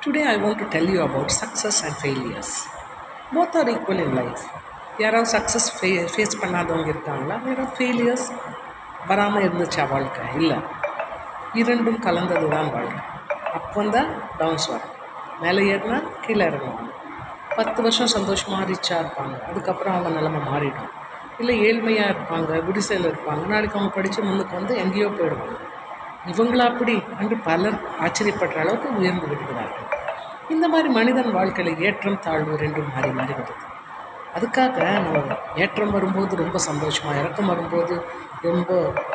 Today I want to tell you about success and failures. Both are equal in life. யாராவது success face பண்ணாதவங்க இருக்காங்களா? யாராவது failures வராமல் இருந்துச்சா வாழ்க்கை? இல்லை, இரண்டும் கலந்தது தான் வாழ்க்கை. அப்போ தான் டவுன்ஸ் வரும். மேலே ஏறினா கீழே இறங்குவாங்க. 10 வருஷம் சந்தோஷமாக ரிச்சாக இருப்பாங்க, அதுக்கப்புறம் அவங்க நிலைமை மாறிடும். இல்லை ஏழ்மையாக இருப்பாங்க, குடிசையில் இருப்பாங்க, நாளைக்கு அவங்க படித்து முன்னுக்கு வந்து எங்கேயோ போயிடுவாங்க. இவங்களா அப்படி என்று பலர் ஆச்சரியப்படுற அளவுக்கு உயர்ந்து விடுகிறார்கள். இந்த மாதிரி மனிதன் வாழ்க்கையில் ஏற்றம் தாழ்வு ரெண்டும் மாறி மாறி வருது. அதுக்காக நம்ம ஏற்றம் வரும்போது ரொம்ப சந்தோஷமாக, இறக்கம் வரும்போது ரொம்ப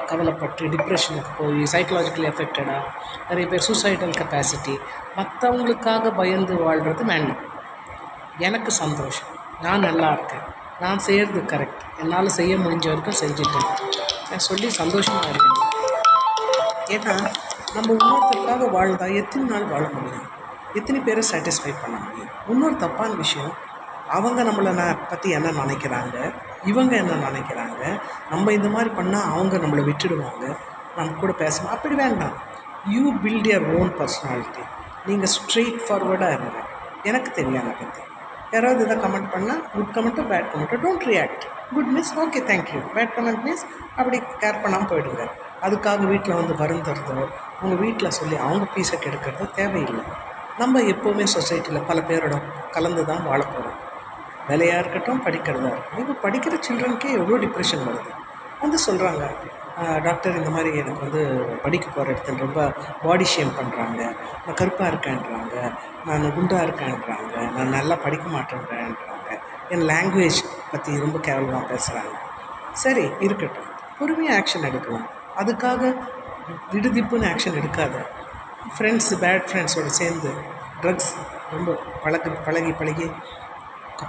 கவலைப்பட்டு டிப்ரெஷனுக்கு போய் சைக்கலாஜிக்கலி எஃபெக்டடாக நிறைய பேர் சூசைடல் கெப்பாசிட்டி, மற்றவங்களுக்காக பயந்து வாழ்கிறது வேண்டாம். எனக்கு சந்தோஷம், நான் நல்லா இருக்கேன், நான் செய்கிறது கரெக்ட், என்னால் செய்ய முடிஞ்ச வரைக்கும் செஞ்சுட்டேன் நான் சொல்லி சந்தோஷமாக இருக்கேன். ஏன்னா நம்ம இன்னொருத்தருக்காக வாழ்ந்தால் எத்தனை நாள் வாழ முடியும், எத்தனை பேரை சாட்டிஸ்ஃபை பண்ண முடியும்? இன்னொரு தப்பான விஷயம், அவங்க நம்மளை பற்றி என்ன நினைக்கிறாங்க, இவங்க என்ன நினைக்கிறாங்க, நம்ம இந்த மாதிரி பண்ணால் அவங்க நம்மளை விட்டுடுவாங்க, நம்ம கூட பேசணும், அப்படி வேண்டாம். You build your own personality. நீங்கள் ஸ்ட்ரெயிட் ஃபார்வர்டாக இருங்க. எனக்கு தெரியாத பற்றி யாராவது இதை கமெண்ட் பண்ணால், குட் கமெண்ட்டோ பேட் கமெண்ட்டோ, don't react. Good means okay thank you, bad comment means அப்படி கேர் பண்ணாமல் போயிடுங்க. அதுக்காக வீட்டில் வந்து வருந்துறதோ உங்கள் வீட்டில் சொல்லி அவங்க பீஸை கெடுக்கிறதோ தேவையில்லை. நம்ம எப்போவுமே சொசைட்டியில் பல பேரோட கலந்து தான் வாழ போகிறோம். வேலையாக இருக்கட்டும், படிக்கிறதா இருக்கட்டும். இப்போ படிக்கிற சில்ட்ரனுக்கே எவ்வளோ டிப்ரெஷன் வருது. வந்து சொல்கிறாங்க, டாக்டர் இந்த மாதிரி எனக்கு வந்து படிக்க போகிற இடத்துல ரொம்ப பாடி ஷேம் பண்ணுறாங்க, நான் கருப்பாக இருக்கேன்றாங்க, நான் குண்டாக இருக்கேன்றாங்க, நான் நல்லா படிக்க மாட்டேன்றேன்றாங்க, என் லாங்குவேஜ் பற்றி ரொம்ப கேவலமாக பேசுகிறாங்க. சரி இருக்கட்டும், பொறுமையாக ஆக்ஷன் எடுக்கலாம். அதுக்காக திடுதிப்புன்னு ஆக்ஷன் எடுக்காத. பேட் ஃப்ரெண்ட்ஸோடு சேர்ந்து ட்ரக்ஸ் ரொம்ப பழகி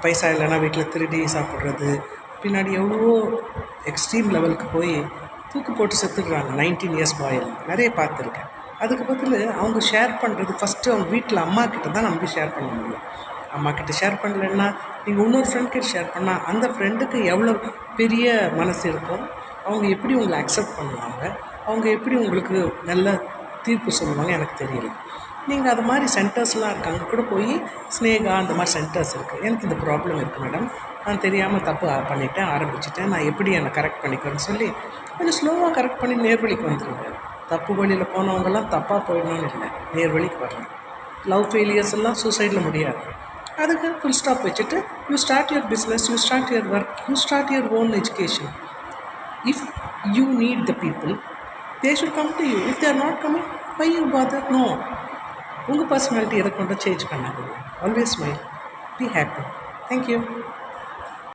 பைசா இல்லைன்னா வீட்டில் திருடி சாப்பிட்றது, பின்னாடி எவ்வளோ எக்ஸ்ட்ரீம் லெவலுக்கு போய் தூக்கு போட்டு செத்துடுறாங்க. 19 இயர்ஸ் பாயில் நிறைய பார்த்துருக்கேன். அதுக்கு பதில் அவங்க ஷேர் பண்ணுறது ஃபஸ்ட்டு அவங்க வீட்டில் அம்மா கிட்ட தான் நம்பி ஷேர் பண்ண முடியும். அம்மா கிட்ட ஷேர் பண்ணலைன்னா நீங்கள் இன்னொரு ஃப்ரெண்ட் கிட்ட ஷேர் பண்ணால் அந்த ஃப்ரெண்டுக்கு எவ்வளோ பெரிய மனசு இருக்கும், அவங்க எப்படி உங்களை அக்செப்ட் பண்ணுவாங்க, அவங்க எப்படி உங்களுக்கு நல்ல தீர்ப்பு சொல்லுவாங்க எனக்கு தெரியல. நீங்கள் அது மாதிரி சென்டர்ஸ்லாம் இருக்குது, அங்கே கூட போய் ஸ்னேகா அந்த மாதிரி சென்டர்ஸ் இருக்குது. எனக்கு இந்த ப்ராப்ளம் இருக்குது மேடம், நான் தெரியாமல் தப்பு பண்ணிட்டேன், ஆரம்பிச்சிட்டேன், நான் எப்படி என்னை கரெக்ட் பண்ணிக்கிறேன்னு சொல்லி கொஞ்சம் ஸ்லோவாக கரெக்ட் பண்ணி நேர்வழிக்கு வந்துடுங்க. தப்பு வழியில் போனவங்கெல்லாம் தப்பாக போயிடணும்னு இல்லை, நேர்வழிக்கு வரணும். லவ் ஃபெயிலியர்ஸ் எல்லாம் சூசைடில் முடியாது. அதுக்கு ஃபுல் ஸ்டாப் வச்சுட்டு you start your business, you start your work, you start your own education. If you need the people, they should come to you. If they are not coming, why you bother? No. உங்கள் personality எதை கொண்டு change பண்ணாதீங்க. Always smile, be happy. Thank you.